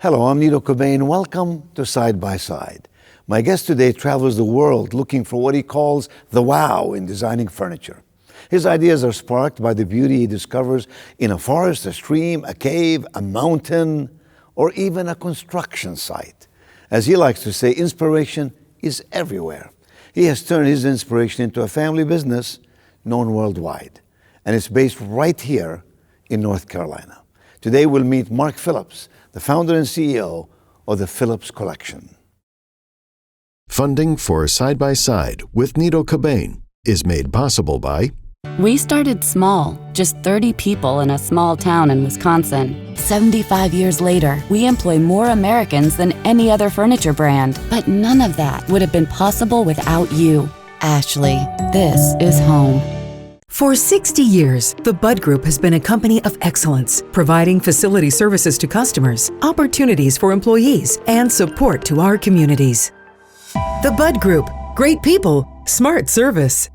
Hello, I'm Nito Cobain. Welcome to Side by Side. My guest today travels the world looking for what he calls the wow in designing furniture. His ideas are sparked by the beauty he discovers in a forest, a stream, a cave, a mountain, or even a construction site. As he likes to say, inspiration is everywhere. He has turned his inspiration into a family business known worldwide, and it's based right here in North Carolina. Today we'll meet Mark Phillips, the founder and CEO of the Phillips Collection. Funding for Side by Side with Nito Cobain is made possible by... We started small, just 30 people in a small town in Wisconsin. 75 years later, we employ more Americans than any other furniture brand. But none of that would have been possible without you. Ashley, this is home. For 60 years, the Budd Group has been a company of excellence, providing facility services to customers, opportunities for employees, and support to our communities. The Budd Group. Great people, smart service.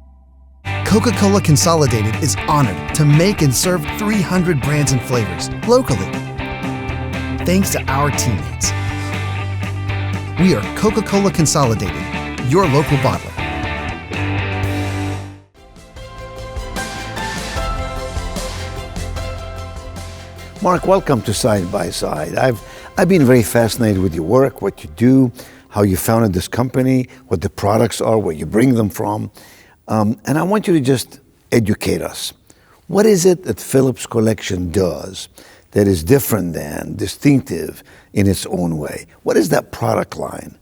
Coca-Cola Consolidated is honored to make and serve 300 brands and flavors locally. Thanks to our teammates. We are Coca-Cola Consolidated, your local bottler. Mark, welcome to Side by Side. I've been very fascinated with your work, what you do, how you founded this company, what the products are, where you bring them from. And I want you to just educate us. What is it that Phillips Collection does that is different than, distinctive in its own way? What is that product line?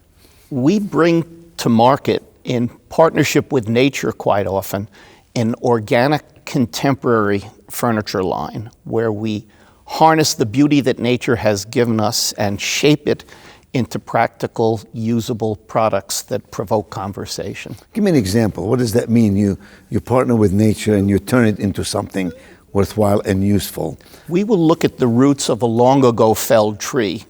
We bring to market, in partnership with nature quite often, an organic contemporary furniture line where we harness the beauty that nature has given us and shape it into practical, usable products that provoke conversation. Give me an example. What does that mean? You partner with nature and you turn it into something worthwhile and useful. We will look at the roots of a long ago felled tree.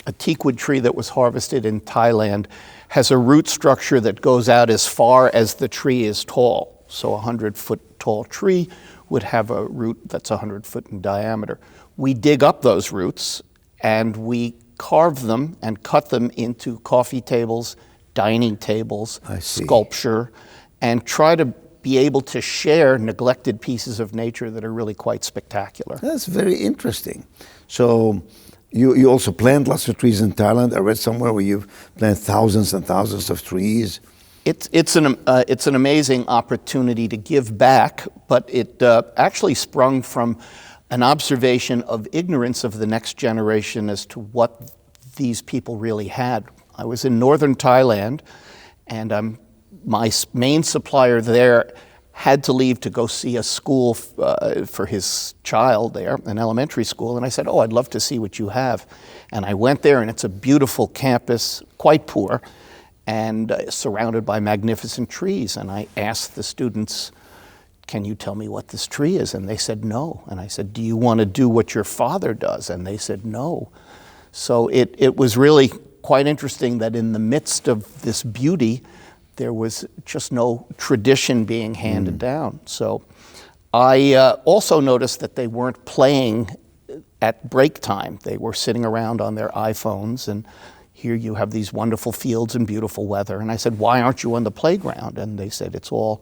A teakwood tree that was harvested in Thailand has a root structure that goes out as far as the tree is tall. So a 100-foot tall tree would have a root that's 100 foot in diameter. We dig up those roots and we carve them and cut them into coffee tables, dining tables, sculpture, and try to be able to share neglected pieces of nature that are really quite spectacular. That's very interesting. So you also plant lots of trees in Thailand. I read somewhere where you've planted thousands and thousands of trees. It's an amazing opportunity to give back, but it actually sprung from an observation of ignorance of the next generation as to what these people really had. I was in northern Thailand, and my main supplier there had to leave to go see a school for his child there, an elementary school, and I said, "Oh, I'd love to see what you have." And I went there, and it's a beautiful campus, quite poor, and surrounded by magnificent trees. And I asked the students, "Can you tell me what this tree is?" And they said no. And I said, "Do you want to do what your father does?" And they said no. So it was really quite interesting that in the midst of this beauty, there was just no tradition being handed down. So I also noticed that they weren't playing at break time. They were sitting around on their iPhones, and here you have these wonderful fields and beautiful weather. And I said, "Why aren't you on the playground?" And they said, "It's all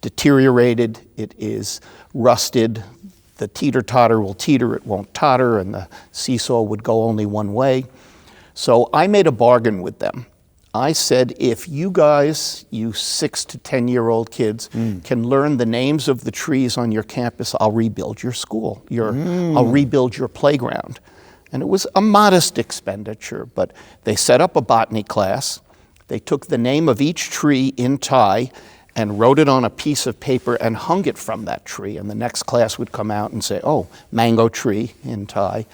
deteriorated, it is rusted, the teeter-totter will teeter, it won't totter, and the seesaw would go only one way." So I made a bargain with them. I said, if you guys, you 6 to 10-year-old kids, can learn the names of the trees on your campus, I'll rebuild your school, I'll rebuild your playground. And it was a modest expenditure, but they set up a botany class. They took the name of each tree in Thai and wrote it on a piece of paper and hung it from that tree. And the next class would come out and say, "Oh, mango tree" in Thai.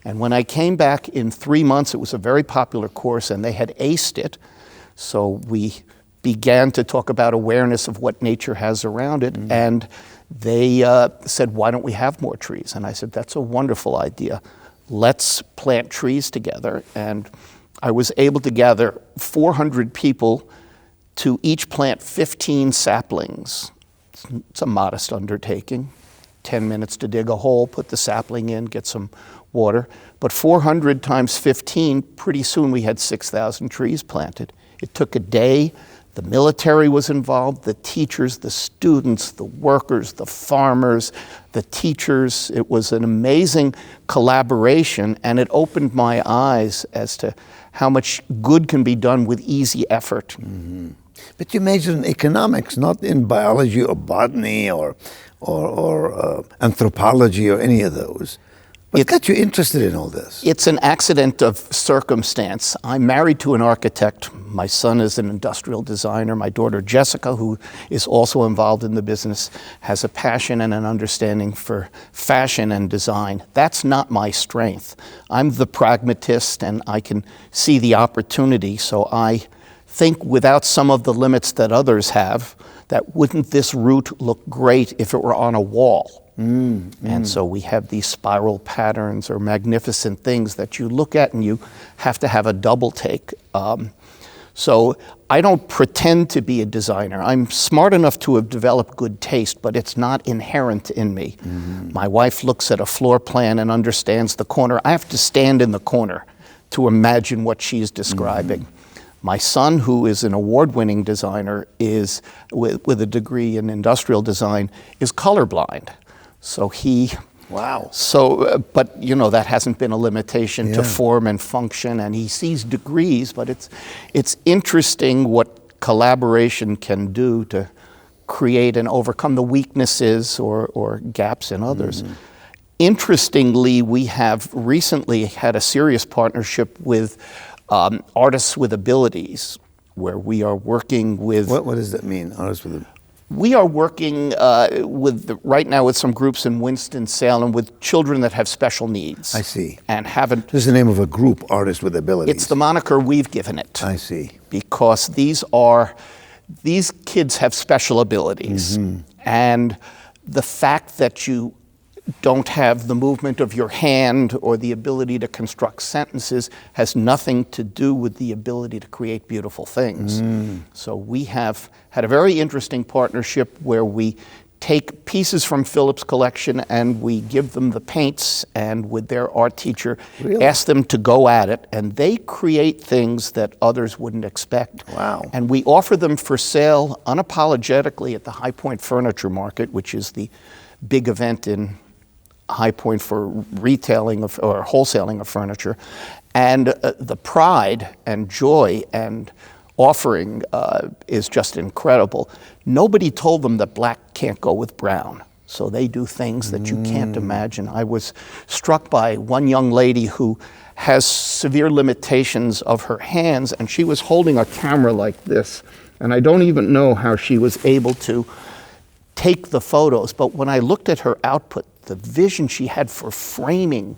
And when I came back in 3 months, it was a very popular course and they had aced it. So we began to talk about awareness of what nature has around it. And they said, "Why don't we have more trees?" And I said, "That's a wonderful idea. Let's plant trees together." And I was able to gather 400 people to each plant 15 saplings. It's a modest undertaking. 10 minutes to dig a hole, put the sapling in, get some water. But 400 times 15, pretty soon we had 6,000 trees planted. It took a day. The military was involved, the teachers, the students, the workers, the farmers, the teachers. It was an amazing collaboration, and it opened my eyes as to how much good can be done with easy effort. Mm-hmm. But you majored in economics, not in biology or botany or anthropology or any of those. What got you interested in all this? It's an accident of circumstance. I'm married to an architect. My son is an industrial designer. My daughter Jessica, who is also involved in the business, has a passion and an understanding for fashion and design. That's not my strength. I'm the pragmatist, and I can see the opportunity, so I think without some of the limits that others have, that wouldn't this route look great if it were on a wall? And so we have these spiral patterns or magnificent things that you look at and you have to have a double take. So I don't pretend to be a designer. I'm smart enough to have developed good taste, but it's not inherent in me. My wife looks at a floor plan and understands the corner. I have to stand in the corner to imagine what she's describing. My son, who is an award-winning designer, is with a degree in industrial design, is colorblind. So he, wow. So, but you know, that hasn't been a limitation to form and function, and he sees degrees, but it's interesting what collaboration can do to create and overcome the weaknesses or gaps in others. Interestingly, we have recently had a serious partnership with Artists with Abilities, where we are working with... What does that mean, Artists with Abilities? We are working right now with some groups in Winston-Salem with children that have special needs. I see. And haven't... This is the name of a group, Artists with Abilities. It's the moniker we've given it. I see. Because these kids have special abilities. And the fact that you don't have the movement of your hand or the ability to construct sentences has nothing to do with the ability to create beautiful things. So we have had a very interesting partnership where we take pieces from Phillips' collection and we give them the paints, and with their art teacher, ask them to go at it, and they create things that others wouldn't expect. Wow. And we offer them for sale unapologetically at the High Point Furniture Market, which is the big event in High Point for retailing of, or wholesaling of furniture. And the pride and joy and offering is just incredible. Nobody told them that black can't go with brown. So they do things that you can't imagine. I was struck by one young lady who has severe limitations of her hands, and she was holding a camera like this. And I don't even know how she was able to take the photos, but when I looked at her output, the vision she had for framing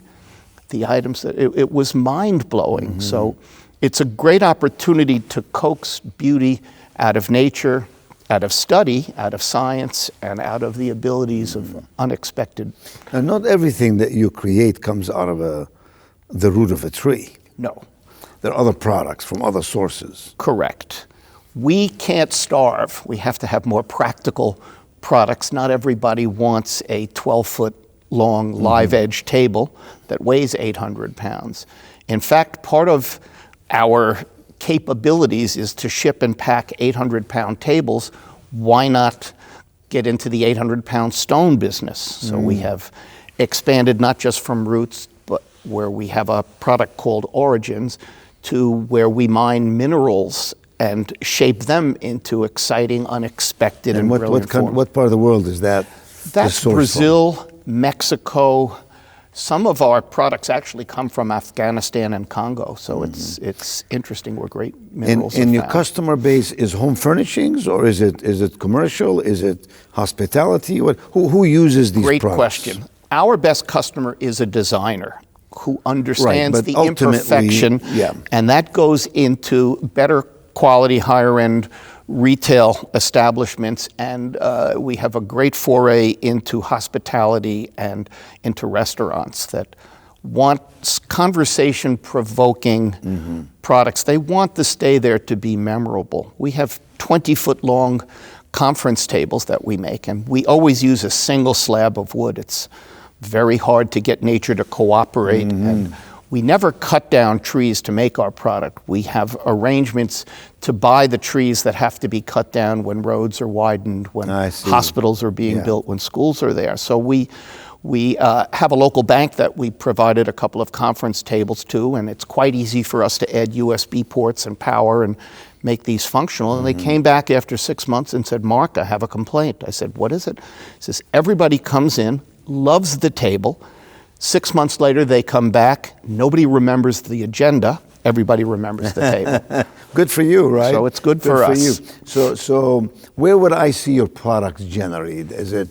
the items, it was mind-blowing. So it's a great opportunity to coax beauty out of nature, out of study, out of science, and out of the abilities of unexpected. And not everything that you create comes out of the root of a tree. No. There are other products from other sources. Correct. We can't starve. We have to have more practical products. Not everybody wants a 12-foot long live edge table that weighs 800 pounds. In fact, part of our capabilities is to ship and pack 800-pound tables. Why not get into the 800-pound stone business? So we have expanded not just from roots, but where we have a product called Origins, to where we mine minerals and shape them into exciting, unexpected, and brilliant forms. What part of the world is that? That's Brazil, Mexico. Some of our products actually come from Afghanistan and Congo, so it's interesting where great minerals are And your found. customer base is home furnishings, or is it commercial? Is it hospitality? Who uses these Great products? question. Our best customer is a designer who understands but the ultimately, imperfection, and that goes into better quality, higher-end retail establishments, and we have a great foray into hospitality and into restaurants that want conversation-provoking products. They want the stay there to be memorable. We have 20-foot-long conference tables that we make, and we always use a single slab of wood. It's very hard to get nature to cooperate, and we never cut down trees to make our product. We have arrangements to buy the trees that have to be cut down when roads are widened, when hospitals are being built, when schools are there. So we have a local bank that we provided a couple of conference tables to, and it's quite easy for us to add USB ports and power and make these functional. And they came back after 6 months and said, "Mark, I have a complaint." I said, "What is it?" He says, "Everybody comes in, loves the table. 6 months later, they come back. Nobody remembers the agenda. Everybody remembers the table." Good for you, right? So it's good for us. You. So where would I see your products generally? And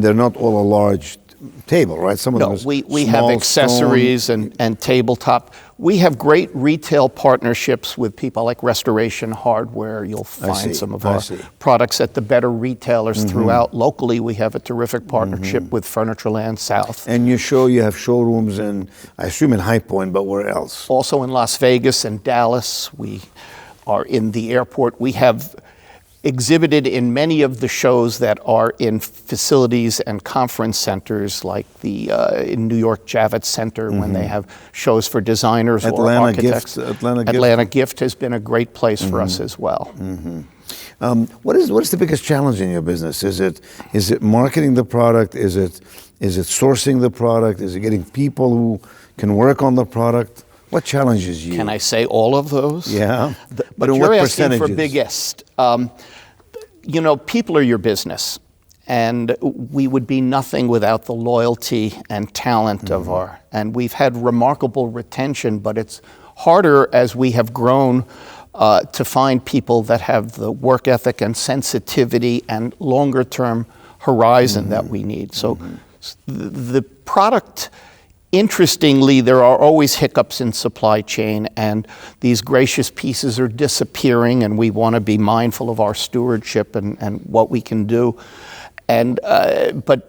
they're not all a large table, right? Some of them we have accessories and tabletop. We have great retail partnerships with people like Restoration Hardware. You'll find some of our products at the better retailers throughout. Locally, we have a terrific partnership with Furnitureland South. And you have showrooms in, I assume in High Point, but where else? Also in Las Vegas and Dallas. We are in the airport. We have exhibited in many of the shows that are in facilities and conference centers, like the in New York Javits Center, when they have shows for designers or architects. Atlanta Gift has been a great place for us as well. What is the biggest challenge in your business? Is it marketing the product? Is it sourcing the product? Is it getting people who can work on the product? What challenges you? Can I say all of those? Yeah. But you're asking for biggest. People are your business, and we would be nothing without the loyalty and talent of and we've had remarkable retention, but it's harder as we have grown to find people that have the work ethic and sensitivity and longer term horizon that we need. So the product, interestingly, there are always hiccups in supply chain, and these gracious pieces are disappearing, and we want to be mindful of our stewardship and what we can do. But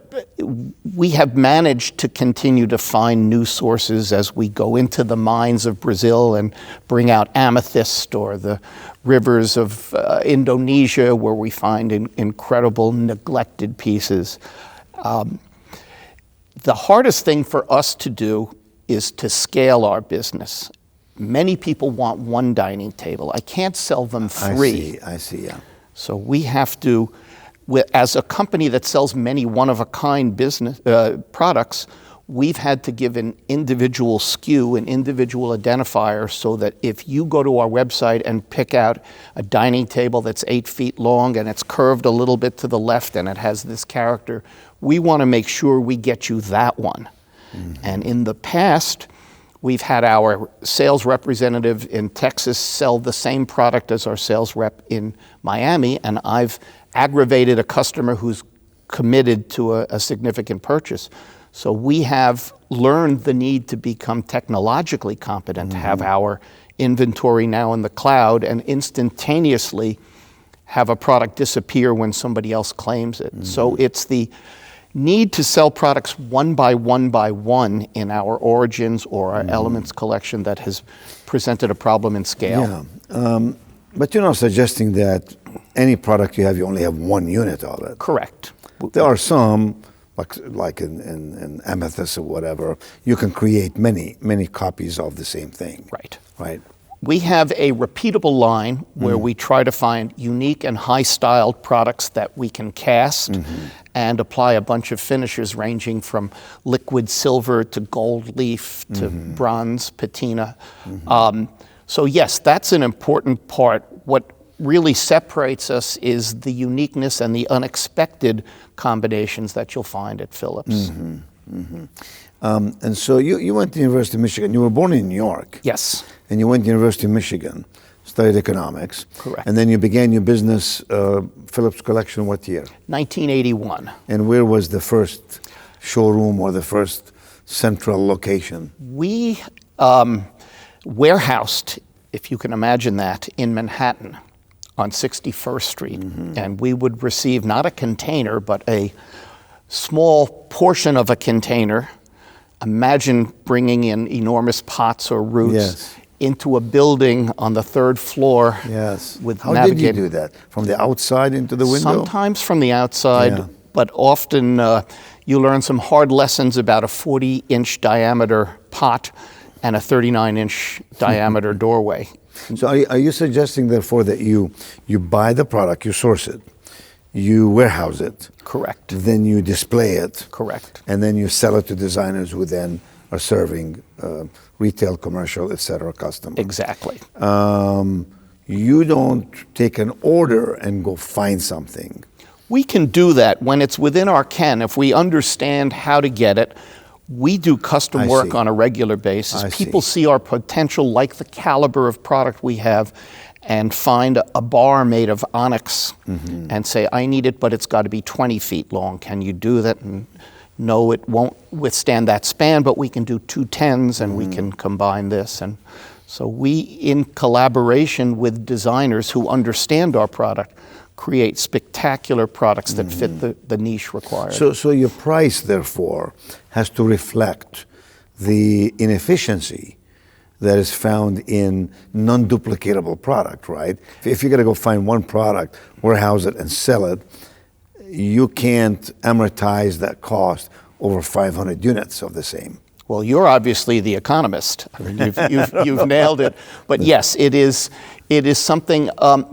we have managed to continue to find new sources as we go into the mines of Brazil and bring out amethyst, or the rivers of Indonesia, where we find incredible neglected pieces. The hardest thing for us to do is to scale our business. Many people want one dining table. I can't sell them three. I see, yeah. So we have to, as a company that sells many one-of-a-kind business products, we've had to give an individual SKU, an individual identifier, so that if you go to our website and pick out a dining table that's 8 feet long and it's curved a little bit to the left and it has this character, we want to make sure we get you that one. And in the past, we've had our sales representative in Texas sell the same product as our sales rep in Miami, and I've aggravated a customer who's committed to a significant purchase. So we have learned the need to become technologically competent, to have our inventory now in the cloud, and instantaneously have a product disappear when somebody else claims it. So it's the need to sell products one by one in our Origins or our Elements collection that has presented a problem in scale. Yeah. But you're not suggesting that any product you have, you only have one unit of it. Correct. There are some, like in Amethyst or whatever, you can create many copies of the same thing. Right. We have a repeatable line where we try to find unique and high-styled products that we can cast and apply a bunch of finishes ranging from liquid silver to gold leaf to bronze patina. So yes, that's an important part. What really separates us is the uniqueness and the unexpected combinations that you'll find at Phillips. And so you went to the University of Michigan. You were born in New York. Yes. And you went to the University of Michigan, studied economics. Correct. And then you began your business, Phillips Collection, what year? 1981. And where was the first showroom or the first central location? We warehoused, if you can imagine that, in Manhattan on 61st Street. And we would receive not a container, but a small portion of a container. Imagine bringing in enormous pots or roots into a building on the third floor. Yes. With How did you do that? From the outside into the window? Sometimes from the outside, Yeah. but often you learn some hard lessons about a 40-inch diameter pot and a 39-inch diameter doorway. So are you suggesting, therefore, that you buy the product, you source it, you warehouse it, Correct. then you display it, Correct. and then you sell it to designers who then are serving retail, commercial, etc. customers? Exactly. You don't take an order and go find something. We can do that when it's within our ken. If we understand how to get it, we do custom I work see. on a regular basis. I People see. see our potential, like the caliber of product we have, and find a bar made of onyx and say, I need it, but it's got to be 20 feet long. Can you do that? And no, it won't withstand that span, but we can do 2 10s and we can combine this. And so we, in collaboration with designers who understand our product, create spectacular products that fit the niche required. So your price, therefore, has to reflect the inefficiency that is found in non-duplicatable product, right? If you're going to go find one product, warehouse it, and sell it, you can't amortize that cost over 500 units of the same. Well, you're obviously the economist. I mean, you've nailed it. But yes, it is something,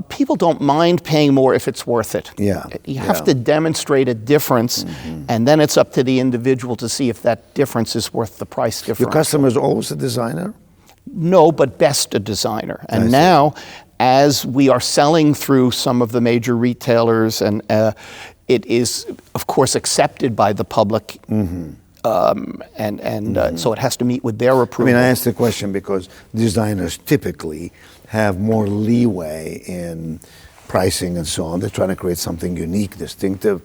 people don't mind paying more if it's worth it. Yeah, You have to demonstrate a difference, and then it's up to the individual to see if that difference is worth the price difference. Your customer is always a designer? No, but best a designer. I And see. now, as we are selling through some of the major retailers, and it is, of course, accepted by the public, so it has to meet with their I approval. mean, I asked the question because designers typically have more leeway in pricing and so on. They're trying to create something unique, distinctive,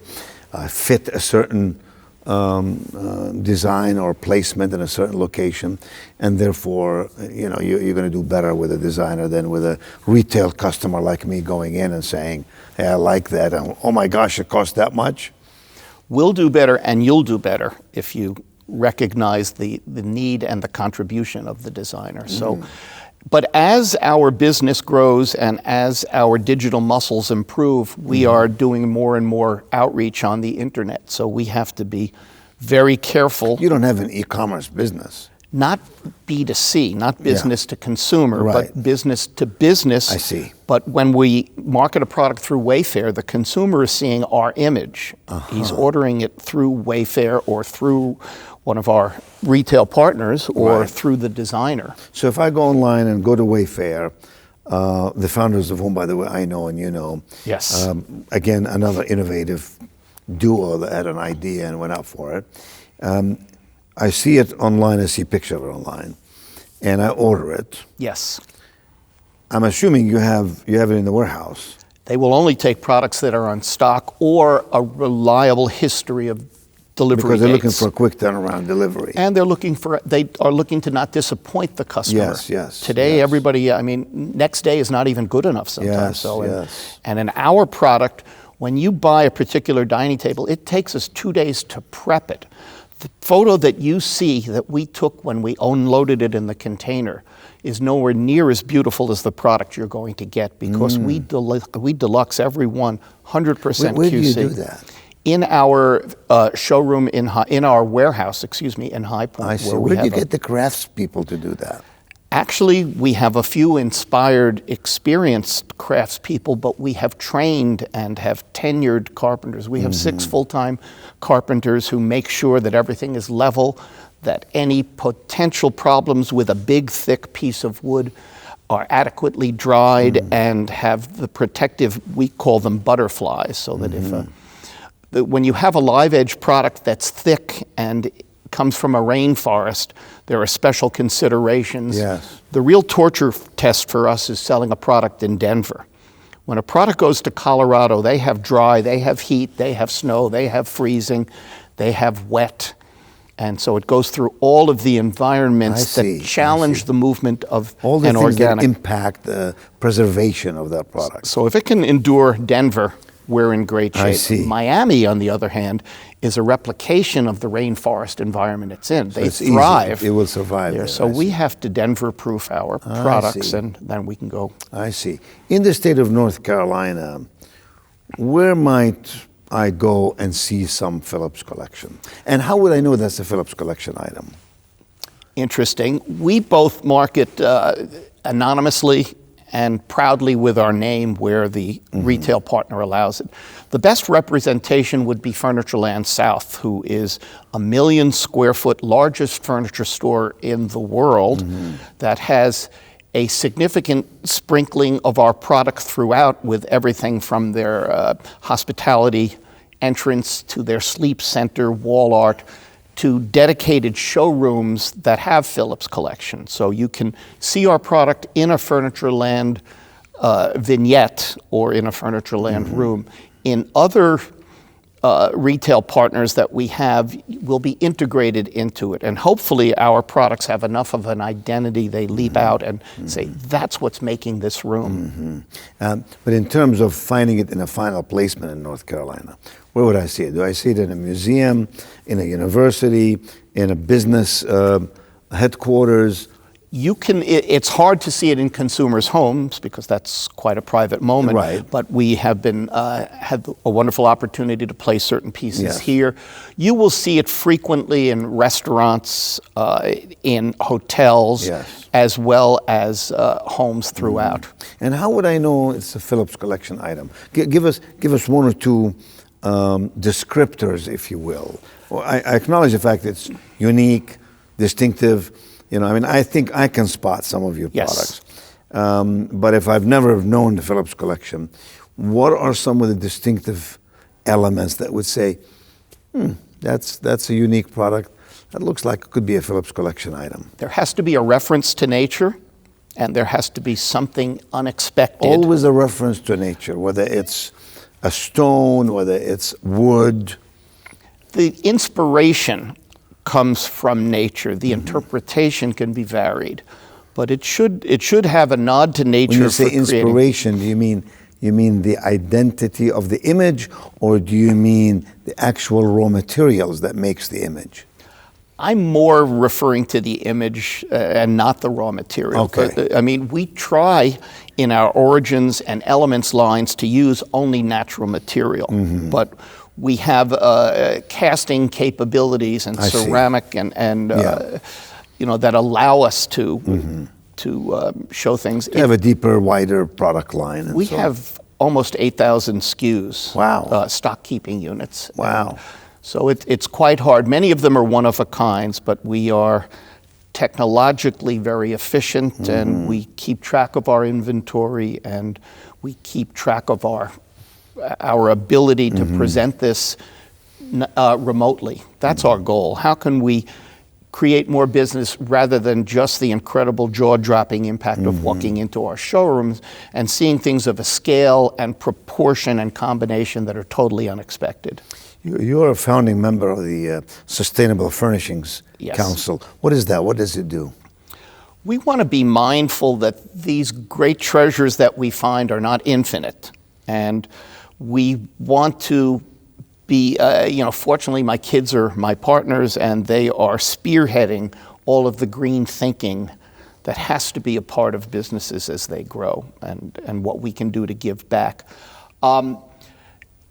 fit a certain design or placement in a certain location, and therefore, you're going to do better with a designer than with a retail customer like me going in and saying, "Hey, I like that. And, oh my gosh, it costs that much." We'll do better, and you'll do better if you recognize the need and the contribution of the designer. So, but as our business grows and as our digital muscles improve, we are doing more and more outreach on the internet. So we have to be very careful. You don't have an e-commerce business. Not B2C, not business to consumer, Right. but business to business. I see. But when we market a product through Wayfair, the consumer is seeing our image. He's ordering it through Wayfair or through one of our retail partners or Right. through the designer. So if I go online and go to Wayfair, the founders of whom, by the way, I know and you know. Yes. Again, another innovative duo that had an idea and went out for it. I see it online, I see a picture of it online, and I order it. Yes. I'm assuming you have it in the warehouse. They will only take products that are on stock or a reliable history of delivery Because they're looking dates. for a quick turnaround delivery. And they are looking to not disappoint the customer. Yes, yes, Today, yes. everybody, I mean, next day is not even good enough sometimes. Yes, and, yes. and in our product, when you buy a particular dining table, it takes us 2 days to prep it. The photo that you see that we took when we unloaded it in the container is nowhere near as beautiful as the product you're going to get because we deluxe every one 100% Where do QC. you do that? In our showroom in our warehouse, in High Point. I see. Where we Where do you have get the craftspeople to do that? Actually, we have a few inspired, experienced craftspeople, but we have trained and have tenured carpenters. We have 6 full-time carpenters who make sure that everything is level, that any potential problems with a big, thick piece of wood are adequately dried and have the protective, we call them butterflies, so that when you have a live edge product that's thick and comes from a rainforest, there are special considerations. Yes. The real torture test for us is selling a product in Denver. When a product goes to Colorado, they have dry, they have heat, they have snow, they have freezing, they have wet. And so it goes through all of the environments I see. that challenge the movement of All the an things organic. that impact the preservation of that product. So if it can endure Denver, we're in great shape. I see. Miami, on the other hand, is a replication of the rainforest environment it's in. They it's easy. thrive. It will survive there. there. So I we see. have to Denver-proof our products, see. and then we can go. I see. In the state of North Carolina, where might I go and see some Phillips collection? And how would I know that's a Phillips collection item? Interesting. We both market anonymously and proudly with our name where the retail partner allows it. The best representation would be Furnitureland South, who is a 1 million square foot largest furniture store in the world that has a significant sprinkling of our product throughout, with everything from their hospitality entrance to their sleep center, wall art, to dedicated showrooms that have Phillips collection. So you can see our product in a Furnitureland vignette or in a Furnitureland room. In other retail partners that we have will be integrated into it. And hopefully our products have enough of an identity, they leap out and say, that's what's making this room. But in terms of finding it in a final placement in North Carolina, where would I see it? Do I see it in a museum, in a university, in a business headquarters? You can. It's hard to see it in consumers' homes because that's quite a private moment. Right. But we have been had a wonderful opportunity to play certain pieces Yes. here. You will see it frequently in restaurants, in hotels, Yes. as well as homes throughout. And how would I know it's a Phillips collection item? Give us one or two descriptors, if you will. Well, I acknowledge the fact it's unique, distinctive. You know, I mean, I think I can spot some of your Yes. products. But if I've never known the Phillips collection, what are some of the distinctive elements that would say, that's a unique product. That looks like it could be a Phillips collection item. There has to be a reference to nature, and there has to be something unexpected. Always a reference to nature, whether it's a stone, whether it's wood. The inspiration comes from nature. The interpretation can be varied, but it should have a nod to nature. When you say for creating. inspiration, do you mean the identity of the image, or do you mean the actual raw materials that makes the image? I'm more referring to the image and not the raw material. Okay. I mean, we try in our origins and elements lines to use only natural material, but we have casting capabilities and I see. ceramic and Yeah. that allow us to show things. You have a deeper, wider product line. And We so on. have almost 8,000 SKUs. Wow. Stock keeping units. Wow. So it's quite hard. Many of them are one of a kinds, but we are technologically very efficient, and we keep track of our inventory, and we keep track of our ability to present this remotely. That's our goal. How can we create more business rather than just the incredible jaw-dropping impact of walking into our showrooms and seeing things of a scale and proportion and combination that are totally unexpected? You're a founding member of the Sustainable Furnishings Yes. Council. What is that? What does it do? We want to be mindful that these great treasures that we find are not infinite. And we want to be, fortunately my kids are my partners, and they are spearheading all of the green thinking that has to be a part of businesses as they grow, and what we can do to give back.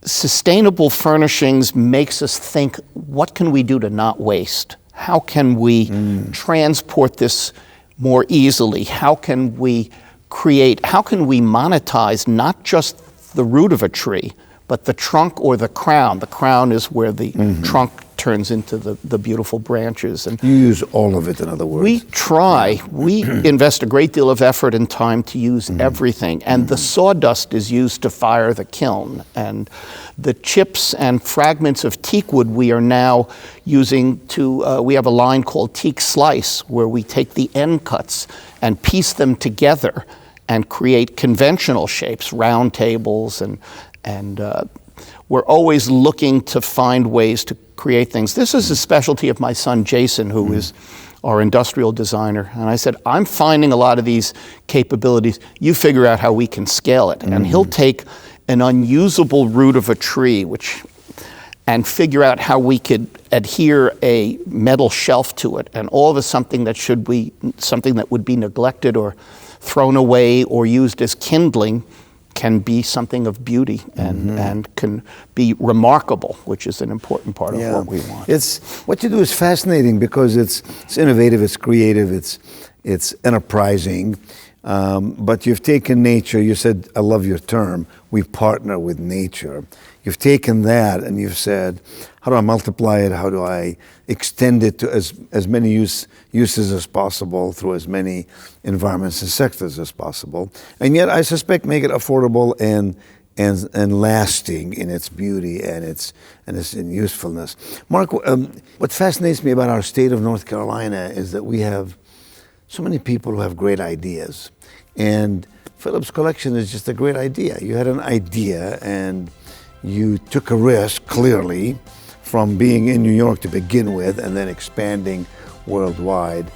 Sustainable furnishings makes us think, what can we do to not waste? How can we transport this more easily? How can we monetize not just the root of a tree, but the trunk or the crown? The crown is where the trunk turns into the beautiful branches. And You use all of it, in other words. we invest a great deal of effort and time to use everything. And the sawdust is used to fire the kiln. And the chips and fragments of teak wood we are now using we have a line called Teak Slice, where we take the end cuts and piece them together and create conventional shapes, round tables, and we're always looking to find ways to create things. This is a specialty of my son Jason, who is our industrial designer. And I said, I'm finding a lot of these capabilities. You figure out how we can scale it. And he'll take an unusable root of a tree, which and figure out how we could adhere a metal shelf to it, and all of something that would be neglected or thrown away or used as kindling can be something of beauty and can be remarkable, which is an important part of what we want. What you do is fascinating because it's innovative, it's creative, it's enterprising. But you've taken nature. You said, I love your term. We partner with nature. You've taken that and you've said, how do I multiply it? How do I extend it to as many uses as possible through as many environments and sectors as possible? And yet, I suspect, make it affordable and lasting in its beauty and its usefulness. Mark, what fascinates me about our state of North Carolina is that we have so many people who have great ideas. And Phillips Collection is just a great idea. You had an idea and you took a risk, clearly, from being in New York to begin with and then expanding worldwide.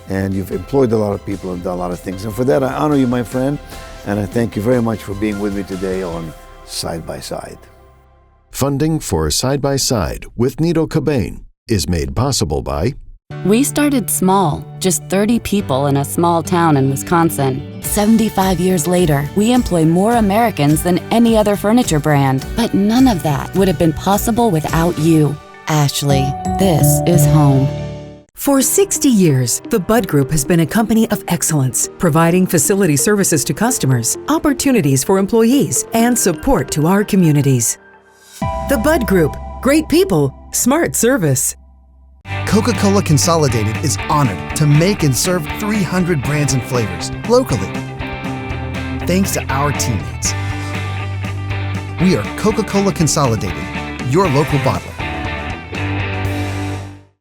And you've employed a lot of people and done a lot of things. And for that, I honor you, my friend, and I thank you very much for being with me today on Side by Side. Funding for Side by Side with Nito Cobain is made possible by We started small, just 30 people in a small town in Wisconsin. 75 years later, we employ more Americans than any other furniture brand. But none of that would have been possible without you. Ashley, this is home. For 60 years, the Bud Group has been a company of excellence, providing facility services to customers, opportunities for employees, and support to our communities. The Bud Group. Great people, smart service. Coca-Cola Consolidated is honored to make and serve 300 brands and flavors locally. Thanks to our teammates. We are Coca-Cola Consolidated, your local bottler.